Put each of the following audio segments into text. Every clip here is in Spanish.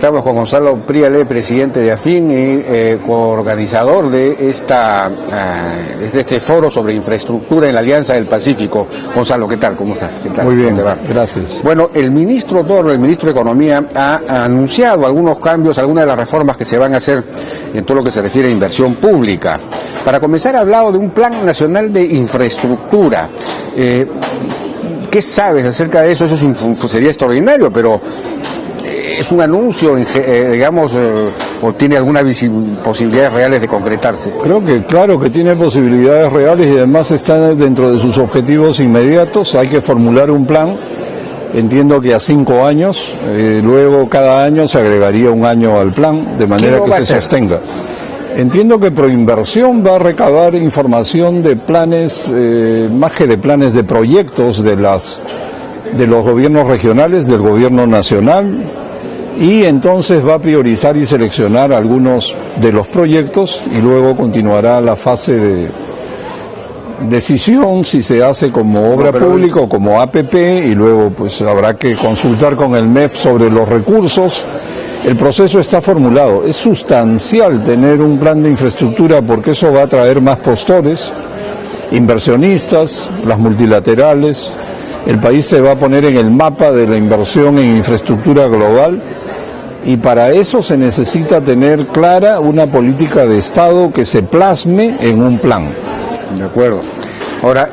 Estamos con Gonzalo Príale, presidente de AFIN y coorganizador de este foro sobre infraestructura en la Alianza del Pacífico. Gonzalo, ¿qué tal? ¿Cómo estás? ¿Qué tal? Muy bien, gracias. Bueno, el ministro Torre, el ministro de Economía, ha anunciado algunos cambios, algunas de las reformas que se van a hacer en todo lo que se refiere a inversión pública. Para comenzar, ha hablado de un plan nacional de infraestructura. ¿Qué sabes acerca de eso? Eso sería extraordinario, pero ¿es un anuncio, digamos, o tiene algunas posibilidades reales de concretarse? Creo que, claro, que tiene posibilidades reales y además está dentro de sus objetivos inmediatos. Hay que formular un plan, entiendo que a 5 años, luego cada año se agregaría un año al plan, de manera que se sostenga. Entiendo que Proinversión va a recabar información de planes, más que de planes, de proyectos de los gobiernos regionales, del gobierno nacional, y entonces va a priorizar y seleccionar algunos de los proyectos y luego continuará la fase de decisión si se hace como obra pública o como APP, y luego pues habrá que consultar con el MEF sobre los recursos. El proceso está formulado. Es sustancial tener un plan de infraestructura porque eso va a traer más postores, inversionistas, las multilaterales. El país se va a poner en el mapa de la inversión en infraestructura global y para eso se necesita tener clara una política de Estado que se plasme en un plan. De acuerdo. Ahora,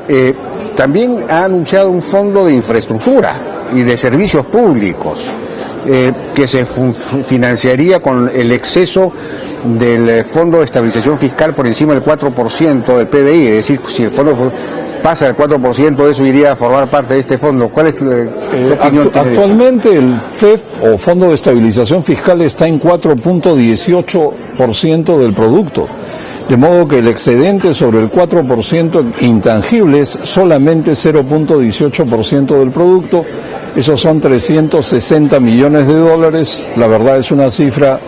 también ha anunciado un fondo de infraestructura y de servicios públicos. Que se financiaría con el exceso del Fondo de Estabilización Fiscal por encima del 4% del PBI, es decir, si el fondo pasa del 4%, eso iría a formar parte de este fondo. ¿Cuál es tu opinión? Actualmente el FEF, o Fondo de Estabilización Fiscal, está en 4.18% del producto, de modo que el excedente sobre el 4% intangible es solamente 0.18% del producto. Esos son 360 millones de dólares, la verdad es una cifra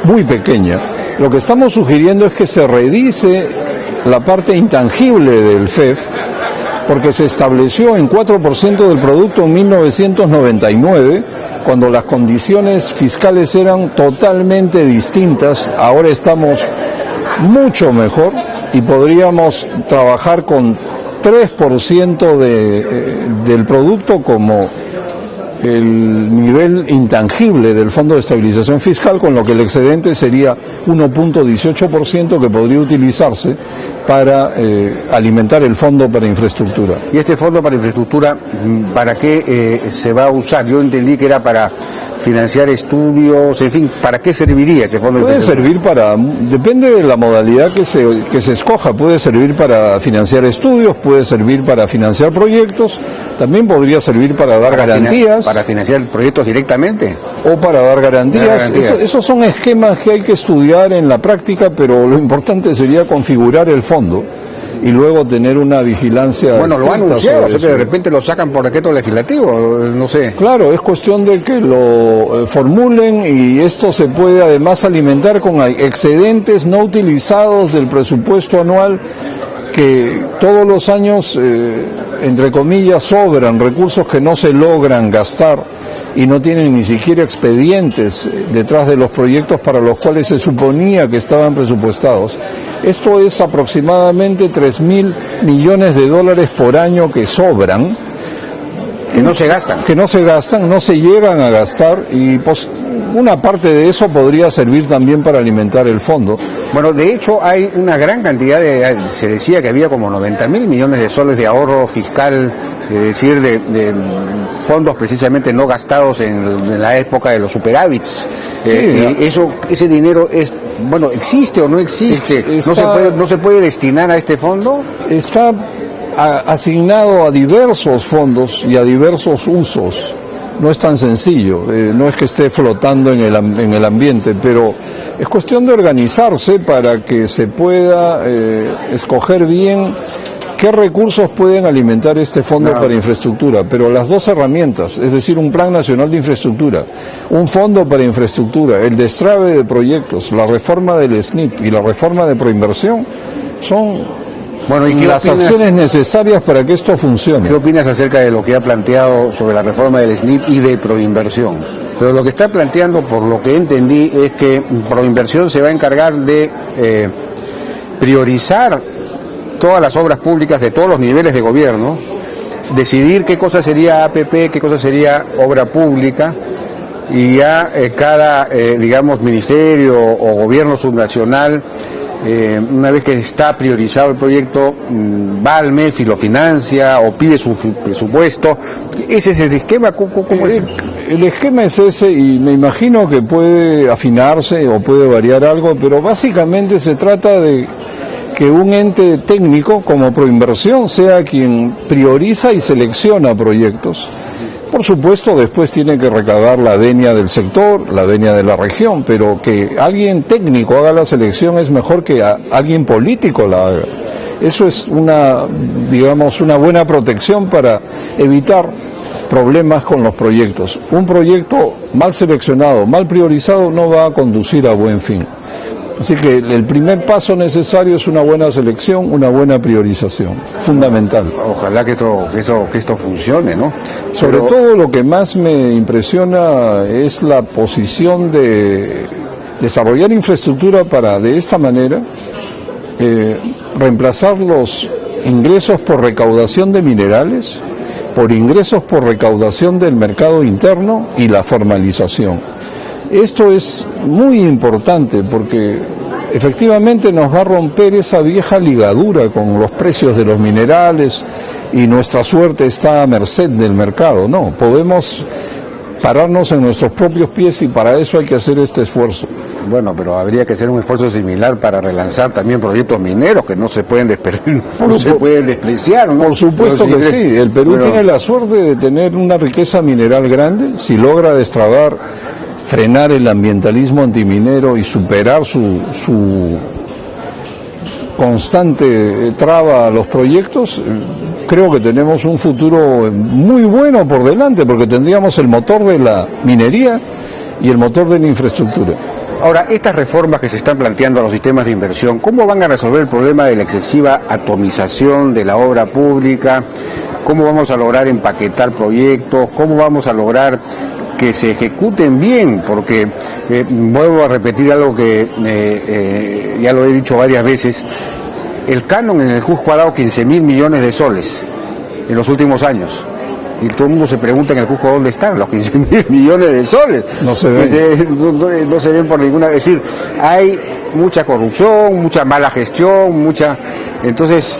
muy pequeña. Lo que estamos sugiriendo es que se revise la parte intangible del FEF, porque se estableció en 4% del producto en 1999, cuando las condiciones fiscales eran totalmente distintas. Ahora estamos mucho mejor y podríamos trabajar con 3% del producto como el nivel intangible del Fondo de Estabilización Fiscal, con lo que el excedente sería 1.18% que podría utilizarse para alimentar el Fondo para Infraestructura. ¿Y este Fondo para Infraestructura, para qué se va a usar? Yo entendí que era para financiar estudios, en fin, ¿para qué serviría ese fondo? Puede servir para, depende de la modalidad que se escoja, puede servir para financiar estudios, puede servir para financiar proyectos, también podría servir para dar garantías. ¿Para financiar proyectos directamente? O para dar garantías. Esos son esquemas que hay que estudiar en la práctica, pero lo importante sería configurar el fondo y luego tener una vigilancia. Bueno, lo han anunciado, o sea, de repente lo sacan por decreto legislativo, no sé. Claro, es cuestión de que lo formulen y esto se puede además alimentar con excedentes no utilizados del presupuesto anual, que todos los años, entre comillas, sobran recursos que no se logran gastar y no tienen ni siquiera expedientes detrás de los proyectos para los cuales se suponía que estaban presupuestados. Esto es aproximadamente 3.000 millones de dólares por año que sobran. Que no se gastan. Que no se gastan, no se llegan a gastar, y pues una parte de eso podría servir también para alimentar el fondo. Bueno, de hecho hay una gran cantidad se decía que había como 90.000 millones de soles de ahorro fiscal, es decir, de fondos precisamente no gastados en la época de los superávits. Ese dinero ¿existe o no existe? ¿No se puede destinar a este fondo? Está asignado a diversos fondos y a diversos usos. No es tan sencillo, no es que esté flotando en el ambiente, pero es cuestión de organizarse para que se pueda escoger bien qué recursos pueden alimentar este fondo para infraestructura. Pero las dos herramientas, es decir, un plan nacional de infraestructura, un fondo para infraestructura, el destrave de proyectos, la reforma del SNIP y la reforma de Proinversión, son las acciones necesarias para que esto funcione. ¿Qué opinas acerca de lo que ha planteado sobre la reforma del SNIP y de Proinversión? Pero lo que está planteando, por lo que entendí, es que Proinversión se va a encargar de priorizar todas las obras públicas de todos los niveles de gobierno, decidir qué cosa sería APP, qué cosa sería obra pública, y ya cada, digamos, ministerio o gobierno subnacional, una vez que está priorizado el proyecto, va al MEF y lo financia o pide su presupuesto. ¿Ese es el esquema? ¿Cómo es? El esquema es ese, y me imagino que puede afinarse o puede variar algo, pero básicamente se trata de que un ente técnico como Proinversión sea quien prioriza y selecciona proyectos. Por supuesto, después tiene que recabar la venia del sector, la venia de la región, pero que alguien técnico haga la selección es mejor que alguien político la haga. Eso es una buena protección para evitar problemas con los proyectos. Un proyecto mal seleccionado, mal priorizado, no va a conducir a buen fin. Así que el primer paso necesario es una buena selección, una buena priorización, fundamental. Ojalá que esto funcione, ¿no? Sobre todo lo que más me impresiona es la posición de desarrollar infraestructura para, de esta manera, reemplazar los ingresos por recaudación de minerales por ingresos por recaudación del mercado interno y la formalización. Esto es muy importante porque efectivamente nos va a romper esa vieja ligadura con los precios de los minerales y nuestra suerte está a merced del mercado. No, podemos pararnos en nuestros propios pies y para eso hay que hacer este esfuerzo. Bueno, pero habría que hacer un esfuerzo similar para relanzar también proyectos mineros que no se pueden despreciar, ¿no? Por supuesto que sí. El Perú tiene la suerte de tener una riqueza mineral grande. Si logra destrabar, frenar el ambientalismo antiminero y superar su constante traba a los proyectos, creo que tenemos un futuro muy bueno por delante, porque tendríamos el motor de la minería y el motor de la infraestructura. Ahora, estas reformas que se están planteando a los sistemas de inversión, ¿cómo van a resolver el problema de la excesiva atomización de la obra pública? ¿Cómo vamos a lograr empaquetar proyectos? ¿Cómo vamos a lograr que se ejecuten bien? Porque vuelvo a repetir algo que ya lo he dicho varias veces. El canon en el Cusco ha dado 15.000 millones de soles en los últimos años. Y todo el mundo se pregunta en el Cusco dónde están los 15.000 millones de soles. No se ven. No se ven por ninguna... Es decir, hay mucha corrupción, mucha mala gestión, Entonces,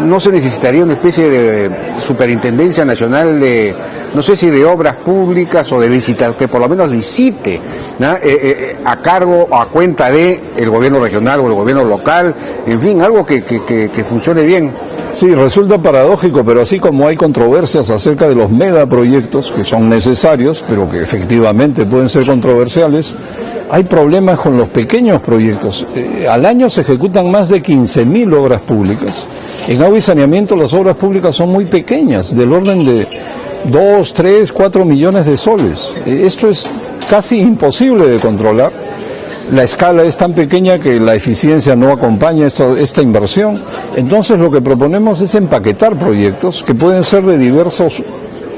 ¿no se necesitaría una especie de superintendencia nacional de, no sé si de obras públicas o de licitar, que por lo menos licite, ¿no? A cargo o a cuenta de el gobierno regional o el gobierno local, en fin, algo que funcione bien? Sí, resulta paradójico, pero así como hay controversias acerca de los megaproyectos, que son necesarios, pero que efectivamente pueden ser controversiales, hay problemas con los pequeños proyectos. Al año se ejecutan más de 15.000 obras públicas. En agua y saneamiento las obras públicas son muy pequeñas, del orden de 2, 3, 4 millones de soles. Esto es casi imposible de controlar. La escala es tan pequeña que la eficiencia no acompaña esta inversión. Entonces lo que proponemos es empaquetar proyectos que pueden ser de diversos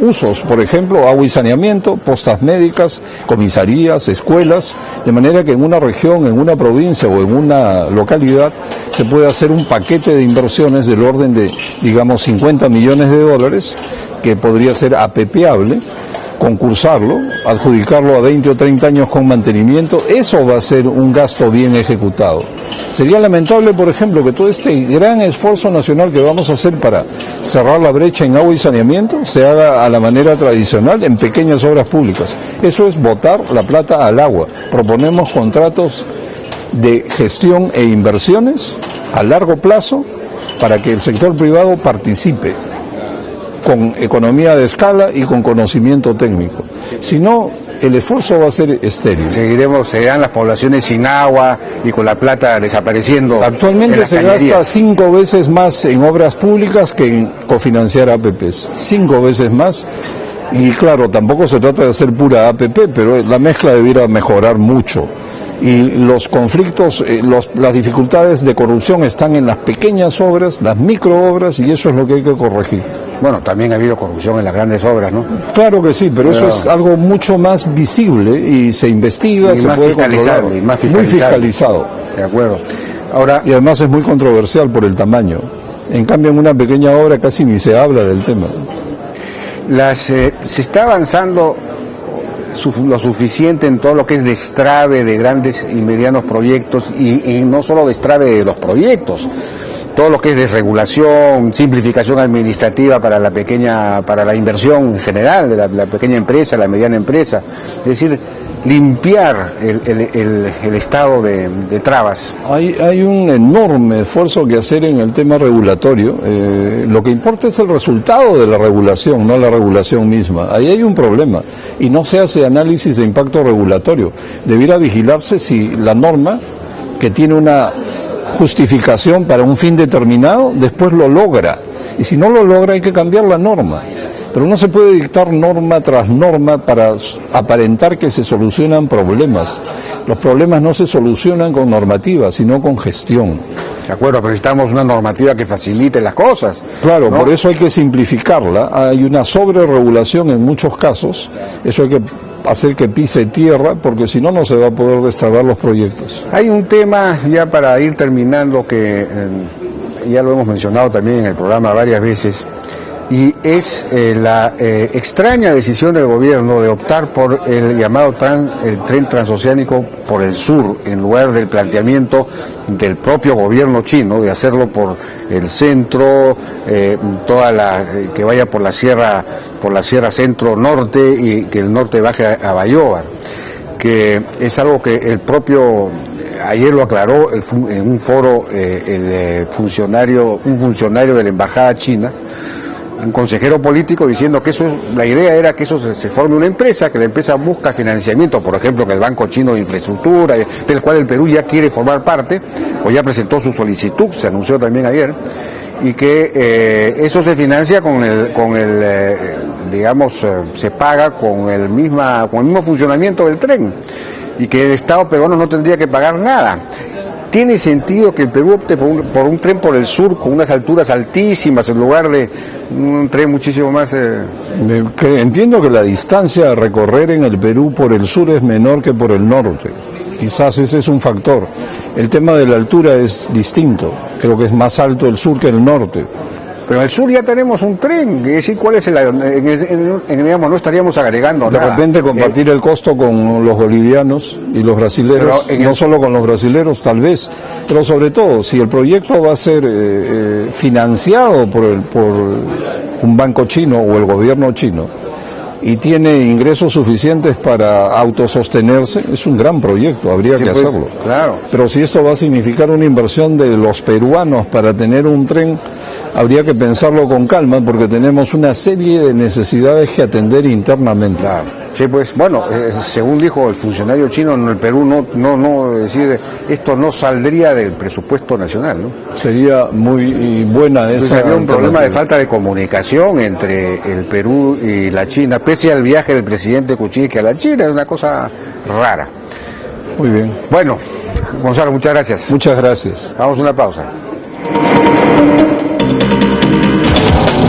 usos, por ejemplo, agua y saneamiento, postas médicas, comisarías, escuelas, de manera que en una región, en una provincia o en una localidad se puede hacer un paquete de inversiones del orden de, digamos, 50 millones de dólares, que podría ser apepeable, concursarlo, adjudicarlo a 20 o 30 años con mantenimiento. Eso va a ser un gasto bien ejecutado. Sería lamentable, por ejemplo, que todo este gran esfuerzo nacional que vamos a hacer para cerrar la brecha en agua y saneamiento se haga a la manera tradicional en pequeñas obras públicas. Eso es botar la plata al agua. Proponemos contratos de gestión e inversiones a largo plazo para que el sector privado participe con economía de escala y con conocimiento técnico. Si no, el esfuerzo va a ser estéril. Seguirán las poblaciones sin agua y con la plata desapareciendo. Actualmente se gasta 5 veces más en obras públicas que en cofinanciar APPs. 5 veces más. Y claro, tampoco se trata de hacer pura APP, pero la mezcla debiera mejorar mucho. y los conflictos, las dificultades de corrupción están en las pequeñas obras, las microobras, y eso es lo que hay que corregir. Bueno, también ha habido corrupción en las grandes obras, ¿no? Claro que sí, pero eso es algo mucho más visible y se investiga, se puede controlar, muy fiscalizado. De acuerdo. Ahora, y además es muy controversial por el tamaño. En cambio, en una pequeña obra casi ni se habla del tema. Se está avanzando lo suficiente en todo lo que es destrave de grandes y medianos proyectos y no solo destrave de los proyectos, todo lo que es desregulación, simplificación administrativa para la inversión en general de la pequeña empresa, la mediana empresa, es decir, limpiar el estado de trabas. Hay un enorme esfuerzo que hacer en el tema regulatorio. Lo que importa es el resultado de la regulación, no la regulación misma. Ahí hay un problema y no se hace análisis de impacto regulatorio. Debiera vigilarse si la norma, que tiene una justificación para un fin determinado, después lo logra. Y si no lo logra hay que cambiar la norma. Pero no se puede dictar norma tras norma para aparentar que se solucionan problemas. Los problemas no se solucionan con normativa, sino con gestión. De acuerdo, pero necesitamos una normativa que facilite las cosas. Claro, ¿no? Por eso hay que simplificarla. Hay una sobreregulación en muchos casos. Eso hay que hacer que pise tierra, porque si no, no se va a poder destrabar los proyectos. Hay un tema, ya para ir terminando, que ya lo hemos mencionado también en el programa varias veces, y es la extraña decisión del gobierno de optar por el llamado el tren transoceánico por el sur, en lugar del planteamiento del propio gobierno chino de hacerlo por el centro, que vaya por la sierra centro-norte y que el norte baje a Bayóvar, que es algo que el propio ayer lo aclaró en un foro un funcionario de la embajada china, un consejero político, diciendo que la idea era que eso se forme una empresa, que la empresa busca financiamiento, por ejemplo, que el Banco Chino de Infraestructura, del cual el Perú ya quiere formar parte, o ya presentó su solicitud, se anunció también ayer, y que eso se financia se paga con el mismo funcionamiento del tren, y que el Estado peruano no tendría que pagar nada. ¿Tiene sentido que el Perú opte por un tren por el sur con unas alturas altísimas en lugar de un tren muchísimo más...? Entiendo que la distancia a recorrer en el Perú por el sur es menor que por el norte. Quizás ese es un factor. El tema de la altura es distinto. Creo que es más alto el sur que el norte. Pero en el sur ya tenemos un tren, es decir, ¿cuál es digamos, no estaríamos agregando nada? De repente compartir el costo con los bolivianos y los brasileros, no solo con los brasileros tal vez, pero sobre todo, si el proyecto va a ser financiado por un banco chino o el gobierno chino, y tiene ingresos suficientes para autosostenerse, es un gran proyecto, habría que hacerlo. Claro. Pero si esto va a significar una inversión de los peruanos para tener un tren, habría que pensarlo con calma, porque tenemos una serie de necesidades que atender internamente. Claro. Sí, pues, bueno, según dijo el funcionario chino, en el Perú esto no saldría del presupuesto nacional, ¿no? Sería muy buena esa. Había un problema de falta de comunicación entre el Perú y la China, pese al viaje del presidente Kuczynski a la China, es una cosa rara. Muy bien. Bueno, Gonzalo, muchas gracias. Muchas gracias. Vamos a una pausa.